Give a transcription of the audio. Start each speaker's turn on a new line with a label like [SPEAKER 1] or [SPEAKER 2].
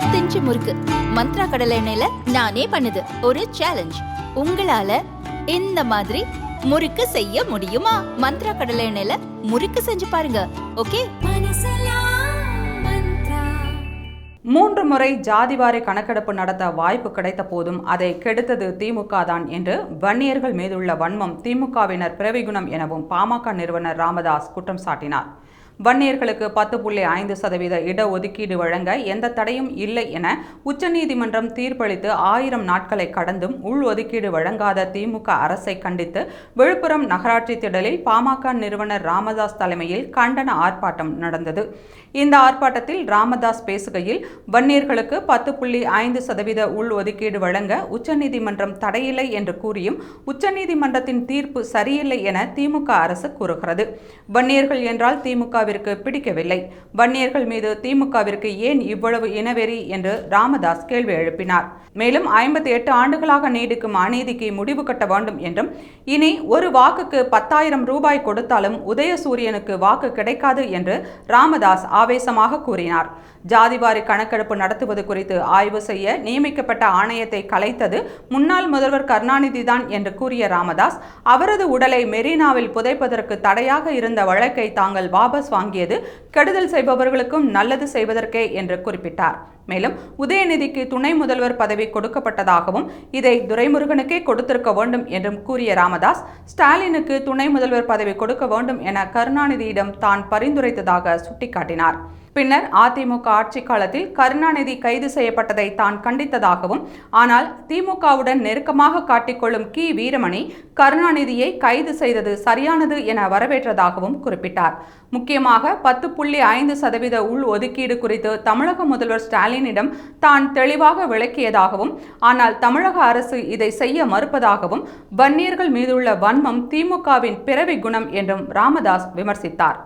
[SPEAKER 1] 1/2 inch முறுக்கு மந்த்ரா கடலை எண்ணெயில நானே பண்ணுது ஒரு சேலஞ்ச். உங்களால இந்த மாதிரி முறுக்கு செய்ய முடியுமா? மந்த்ரா கடலை எண்ணெயில முறுக்கு செஞ்சு பாருங்க. ஓகே.
[SPEAKER 2] 3 முறை ஜாதிவாரி கணக்கெடுப்பு நடத்த வாய்ப்பு கிடைத்த போதும் அதை கெடுத்தது திமுக தான் என்று வன்னியர்கள் மீதுள்ள வன்மம் திமுகவினர் பிறவிகுணம் எனவும் பாமக நிறுவனர் ராமதாஸ் குற்றம் சாட்டினார். வன்னியர்களுக்கு 10.5% இடஒதுக்கீடு வழங்க எந்த தடையும் இல்லை என உச்சநீதிமன்றம் தீர்ப்பளித்து 1000 நாட்களை கடந்தும் உள்ஒதுக்கீடு வழங்காத திமுக அரசை கண்டித்து விழுப்புரம் நகராட்சி திடலில் பாமக நிறுவனர் ராமதாஸ் தலைமையில் கண்டன ஆர்ப்பாட்டம் நடந்தது. இந்த ஆர்ப்பாட்டத்தில் ராமதாஸ் பேசுகையில், வன்னியர்களுக்கு 10.5% உள்ஒதுக்கீடு வழங்க உச்சநீதிமன்றம் தடையில்லை என்று கூறியும் உச்சநீதிமன்றத்தின் தீர்ப்பு சரியில்லை என திமுக அரசு கூறுகிறது. வன்னியர்கள் என்றால் திமுகவிற்கு பிடிக்கவில்லை. வன்னியர்கள் மீது திமுகவிற்கு ஏன் இவ்வளவு இனவெறி என்று ராமதாஸ் கேள்வி எழுப்பினார். மேலும் 58 ஆண்டுகளாக நீடிக்கும் அநீதிக்கு முடிவு கட்ட வேண்டும் என்றும், இனி ஒரு வாக்குக்கு 10,000 ரூபாய் கொடுத்தாலும் உதயசூரியனுக்கு வாக்கு கிடைக்காது என்று ராமதாஸ் ஆவேசமாக கூறினார். ஜாதிவாரி கணக்கெடுப்பு நடத்துவது குறித்து ஆய்வு செய்ய நியமிக்கப்பட்ட ஆணையத்தை கலைத்தது முன்னாள் முதல்வர் கருணாநிதி தான் என்று கூறிய ராமதாஸ், அவரது உடலை மெரினாவில் புதைப்பதற்கு தடையாக இருந்த வழக்கை தாங்கள் வாபஸ் வாங்கியது கெடுதல் செய்பவர்களுக்கும் நல்லது செய்வதற்கே என்று குறிப்பிட்டார். மேலும் உதயநிதிக்கு துணை முதல்வர் பதவி கொடுக்கப்பட்டதாகவும் இதை துரைமுருகனுக்கே கொடுத்திருக்க வேண்டும் என்றும் கூறிய ராமதாஸ், ஸ்டாலினுக்கு துணை முதல்வர் பதவி கொடுக்க வேண்டும் என கருணாநிதியிடம் தான் பரிந்துரைத்ததாக சுட்டிக்காட்டினார். பின்னர் அதிமுக ஆட்சி காலத்தில் கருணாநிதி கைது செய்யப்பட்டதை தான் கண்டித்ததாகவும், ஆனால் திமுகவுடன் நெருக்கமாக காட்டிக்கொள்ளும் கி வீரமணி கருணாநிதியை கைது செய்தது சரியானது என வரவேற்றதாகவும் குறிப்பிட்டார். முக்கியமாக 10.5% உள் ஒதுக்கீடு குறித்து தமிழக முதல்வர் ஸ்டாலினிடம் தான் தெளிவாக விளக்கியதாகவும், ஆனால் தமிழக அரசு இதை செய்ய மறுப்பதாகவும் வன்னியர்கள் மீதுள்ள வன்மம் திமுகவின் பிறவி குணம் என்றும் ராமதாஸ் விமர்சித்தார்.